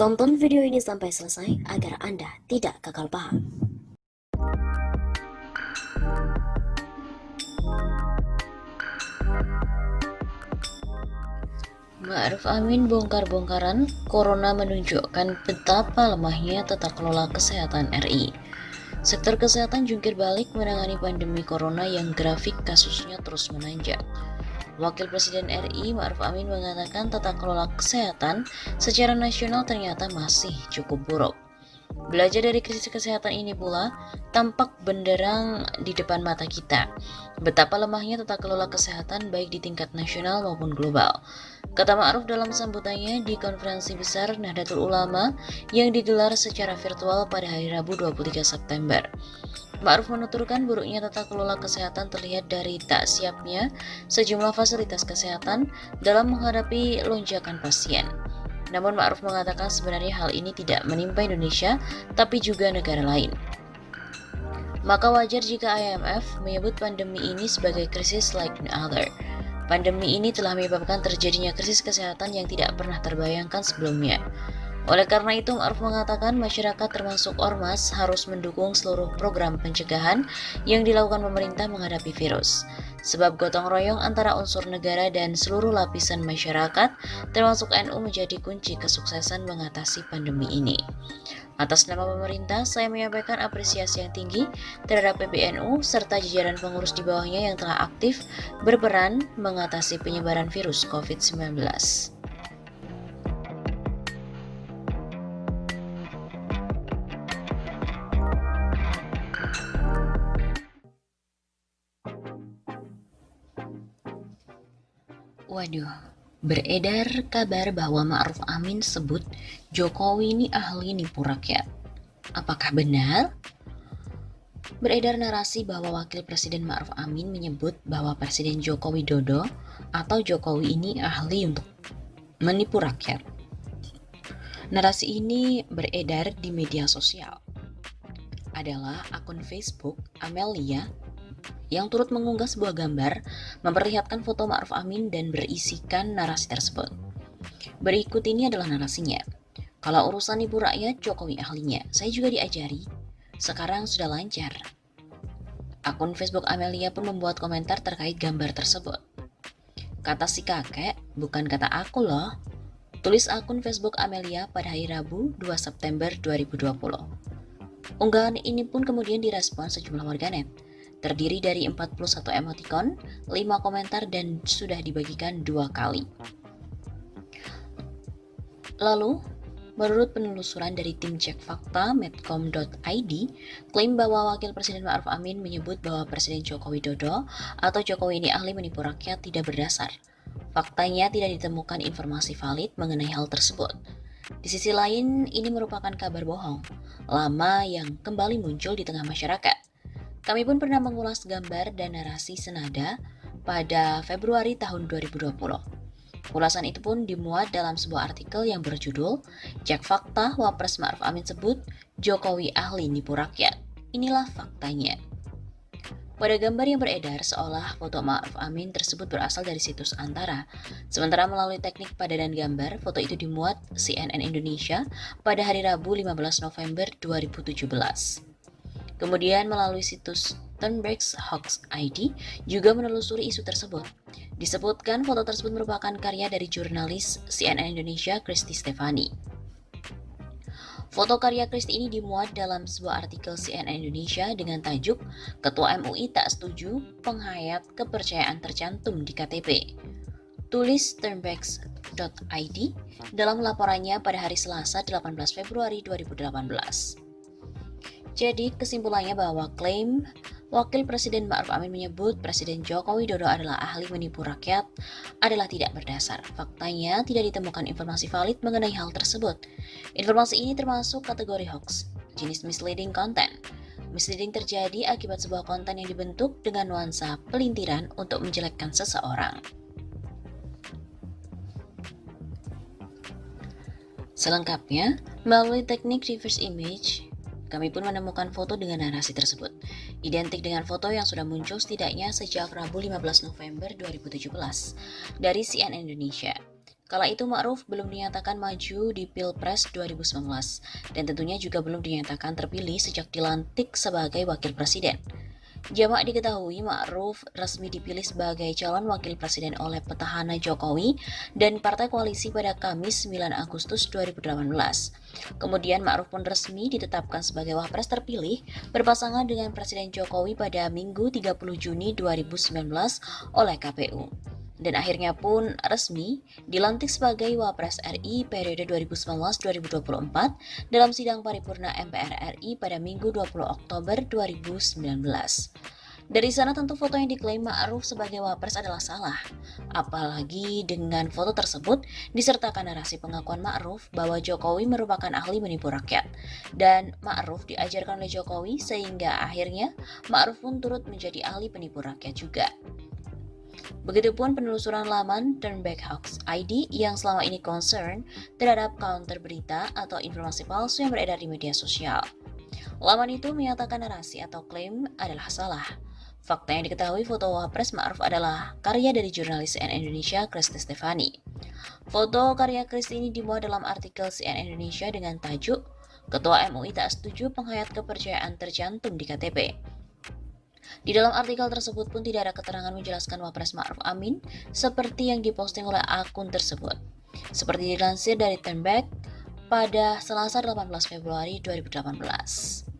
Tonton video ini sampai selesai agar Anda tidak gagal paham. Ma'ruf Amin bongkar-bongkaran, Corona menunjukkan betapa lemahnya tata kelola kesehatan RI. Sektor kesehatan jungkir balik menangani pandemi Corona yang grafik kasusnya terus menanjak. Wakil Presiden RI Ma'ruf Amin mengatakan tata kelola kesehatan secara nasional ternyata masih cukup buruk. Belajar dari krisis kesehatan ini pula tampak benderang di depan mata kita, betapa lemahnya tata kelola kesehatan baik di tingkat nasional maupun global. Kata Ma'ruf dalam sambutannya di konferensi besar Nahdlatul Ulama yang digelar secara virtual pada hari Rabu 23 September. Ma'ruf menuturkan buruknya tata kelola kesehatan terlihat dari tak siapnya sejumlah fasilitas kesehatan dalam menghadapi lonjakan pasien. Namun Ma'ruf mengatakan sebenarnya hal ini tidak menimpa Indonesia, tapi juga negara lain. Maka wajar jika IMF menyebut pandemi ini sebagai krisis like no other. Pandemi ini telah menyebabkan terjadinya krisis kesehatan yang tidak pernah terbayangkan sebelumnya. Oleh karena itu, Ma'ruf mengatakan masyarakat termasuk ormas harus mendukung seluruh program pencegahan yang dilakukan pemerintah menghadapi virus. Sebab gotong royong antara unsur negara dan seluruh lapisan masyarakat, termasuk NU menjadi kunci kesuksesan mengatasi pandemi ini. Atas nama pemerintah, saya menyampaikan apresiasi yang tinggi terhadap PBNU serta jajaran pengurus di bawahnya yang telah aktif berperan mengatasi penyebaran virus COVID-19. Waduh, beredar kabar bahwa Ma'ruf Amin sebut Jokowi ini ahli nipu rakyat. Apakah benar? Beredar narasi bahwa Wakil Presiden Ma'ruf Amin menyebut bahwa Presiden Joko Widodo atau Jokowi ini ahli untuk menipu rakyat. Narasi ini beredar di media sosial. Adalah akun Facebook Amelia yang turut mengunggah sebuah gambar memperlihatkan foto Ma'ruf Amin dan berisikan narasi tersebut. Berikut ini adalah narasinya. Kalau urusan nipu rakyat, Jokowi ahlinya. Saya juga diajari. Sekarang sudah lancar. Akun Facebook Amelia pun membuat komentar terkait gambar tersebut. Kata si kakek, bukan kata aku loh. Tulis akun Facebook Amelia pada hari Rabu 2 September 2020. Unggahan ini pun kemudian direspon sejumlah warganet. Terdiri dari 41 emoticon, 5 komentar, dan sudah dibagikan 2 kali. Lalu, menurut penelusuran dari tim cek fakta medcom.id, klaim bahwa Wakil Presiden Ma'ruf Amin menyebut bahwa Presiden Joko Widodo atau Jokowi ini ahli menipu rakyat tidak berdasar. Faktanya tidak ditemukan informasi valid mengenai hal tersebut. Di sisi lain, ini merupakan kabar bohong lama yang kembali muncul di tengah masyarakat. Kami pun pernah mengulas gambar dan narasi senada pada Februari tahun 2020. Ulasan itu pun dimuat dalam sebuah artikel yang berjudul Cek Fakta Wapres Ma'ruf Amin sebut Jokowi ahli nipu rakyat. Inilah faktanya. Pada gambar yang beredar seolah foto Ma'ruf Amin tersebut berasal dari situs Antara. Sementara melalui teknik padanan gambar, foto itu dimuat CNN Indonesia pada hari Rabu 15 November 2017. Kemudian melalui situs Turnberg's Hoax ID juga menelusuri isu tersebut. Disebutkan foto tersebut merupakan karya dari jurnalis CNN Indonesia Kristi Stefani. Foto karya Kristi ini dimuat dalam sebuah artikel CNN Indonesia dengan tajuk Ketua MUI tak setuju penghayat kepercayaan tercantum di KTP. Tulis Turnberg's.id dalam laporannya pada hari Selasa 18 Februari 2018. Jadi kesimpulannya bahwa klaim Wakil Presiden Ma'ruf Amin menyebut Presiden Joko Widodo adalah ahli menipu rakyat adalah tidak berdasar. Faktanya tidak ditemukan informasi valid mengenai hal tersebut. Informasi ini termasuk kategori hoax, jenis misleading content. Misleading terjadi akibat sebuah konten yang dibentuk dengan nuansa pelintiran untuk menjelekkan seseorang. Selengkapnya, melalui teknik reverse image, kami pun menemukan foto dengan narasi tersebut, identik dengan foto yang sudah muncul setidaknya sejak Rabu 15 November 2017 dari CNN Indonesia. Kala itu Ma'ruf belum dinyatakan maju di Pilpres 2019 dan tentunya juga belum dinyatakan terpilih sejak dilantik sebagai wakil presiden. Jamak diketahui Ma'ruf resmi dipilih sebagai calon wakil presiden oleh petahana Jokowi dan partai koalisi pada Kamis 9 Agustus 2018. Kemudian Ma'ruf pun resmi ditetapkan sebagai wapres terpilih berpasangan dengan Presiden Jokowi pada Minggu 30 Juni 2019 oleh KPU. Dan akhirnya pun resmi dilantik sebagai Wapres RI periode 2019-2024 dalam sidang paripurna MPR RI pada Minggu 20 Oktober 2019. Dari sana tentu foto yang diklaim Ma'ruf sebagai Wapres adalah salah. Apalagi dengan foto tersebut disertakan narasi pengakuan Ma'ruf bahwa Jokowi merupakan ahli menipu rakyat. Dan Ma'ruf diajarkan oleh Jokowi sehingga akhirnya Ma'ruf pun turut menjadi ahli penipu rakyat juga. Begitupun penelusuran laman Turnback Hoax ID yang selama ini concern terhadap counter berita atau informasi palsu yang beredar di media sosial. Laman itu menyatakan narasi atau klaim adalah salah. Fakta yang diketahui foto Wapres Ma'ruf adalah karya dari jurnalis CNN Indonesia Kristi Stefani. Foto karya Kristi ini dimuat dalam artikel CNN Indonesia dengan tajuk Ketua MUI tak setuju penghayat kepercayaan tercantum di KTP. Di dalam artikel tersebut pun tidak ada keterangan menjelaskan Wapres Ma'ruf Amin seperti yang diposting oleh akun tersebut. Seperti dilansir dari Turnback pada Selasa 18 Februari 2018.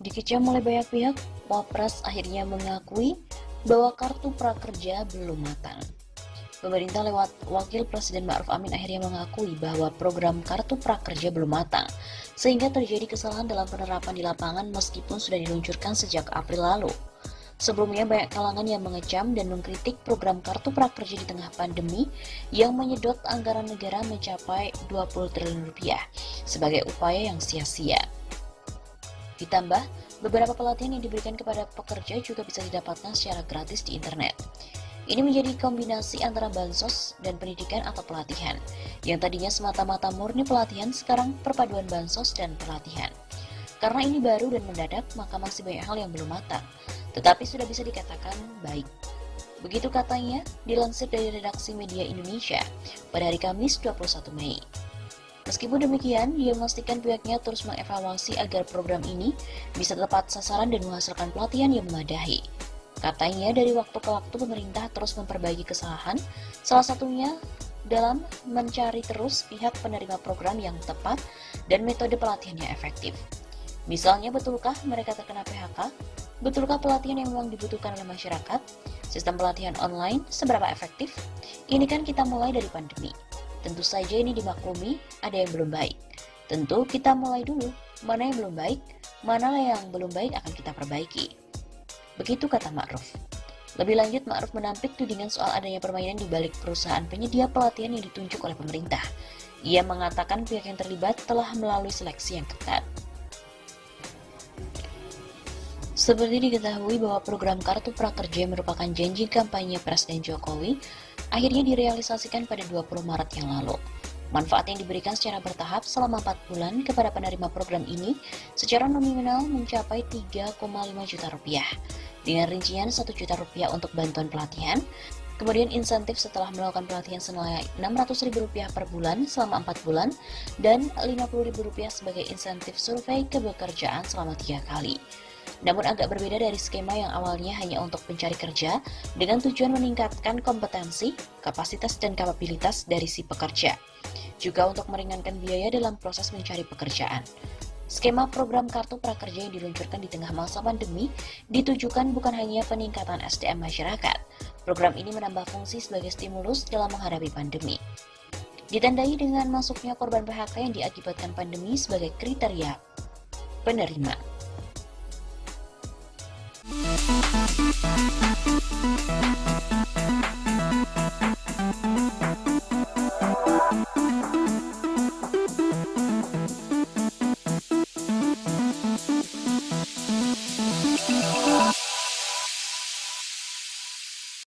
Dikecam oleh banyak pihak, Wapres akhirnya mengakui bahwa kartu prakerja belum matang. Pemerintah lewat Wakil Presiden Ma'ruf Amin akhirnya mengakui bahwa program kartu prakerja belum matang, sehingga terjadi kesalahan dalam penerapan di lapangan meskipun sudah diluncurkan sejak April lalu. Sebelumnya banyak kalangan yang mengecam dan mengkritik program kartu prakerja di tengah pandemi yang menyedot anggaran negara mencapai 20 triliun rupiah sebagai upaya yang sia-sia. Ditambah, beberapa pelatihan yang diberikan kepada pekerja juga bisa didapatkan secara gratis di internet. Ini menjadi kombinasi antara bansos dan pendidikan atau pelatihan, yang tadinya semata-mata murni pelatihan, sekarang perpaduan bansos dan pelatihan. Karena ini baru dan mendadak, maka masih banyak hal yang belum matang, tetapi sudah bisa dikatakan baik. Begitu katanya, dilansir dari redaksi Media Indonesia pada hari Kamis 21 Mei. Meskipun demikian, dia memastikan pihaknya terus mengevaluasi agar program ini bisa tepat sasaran dan menghasilkan pelatihan yang memadai. Katanya, dari waktu ke waktu pemerintah terus memperbaiki kesalahan, salah satunya dalam mencari terus pihak penerima program yang tepat dan metode pelatihan yang efektif. Misalnya, betulkah mereka terkena PHK? Betulkah pelatihan yang memang dibutuhkan oleh masyarakat? Sistem pelatihan online seberapa efektif? Ini kan kita mulai dari pandemi. Tentu saja ini dimaklumi, ada yang belum baik. Tentu kita mulai dulu, mana yang belum baik, mana yang belum baik akan kita perbaiki. Begitu kata Ma'ruf. Lebih lanjut, Ma'ruf menampik tudingan soal adanya permainan di balik perusahaan penyedia pelatihan yang ditunjuk oleh pemerintah. Ia mengatakan pihak yang terlibat telah melalui seleksi yang ketat. Seperti diketahui bahwa program Kartu Prakerja merupakan janji kampanye Presiden Jokowi, akhirnya direalisasikan pada 20 Maret yang lalu. Manfaat yang diberikan secara bertahap selama 4 bulan kepada penerima program ini secara nominal mencapai 3,5 juta rupiah, dengan rincian 1 juta rupiah untuk bantuan pelatihan, kemudian insentif setelah melakukan pelatihan senilai Rp600.000 per bulan selama 4 bulan, dan Rp50.000 sebagai insentif survei kepekerjaan selama 3 kali. Namun agak berbeda dari skema yang awalnya hanya untuk pencari kerja dengan tujuan meningkatkan kompetensi, kapasitas, dan kapabilitas dari si pekerja. Juga untuk meringankan biaya dalam proses mencari pekerjaan. Skema program Kartu Prakerja yang diluncurkan di tengah masa pandemi ditujukan bukan hanya peningkatan SDM masyarakat. Program ini menambah fungsi sebagai stimulus dalam menghadapi pandemi. Ditandai dengan masuknya korban PHK yang diakibatkan pandemi sebagai kriteria penerima.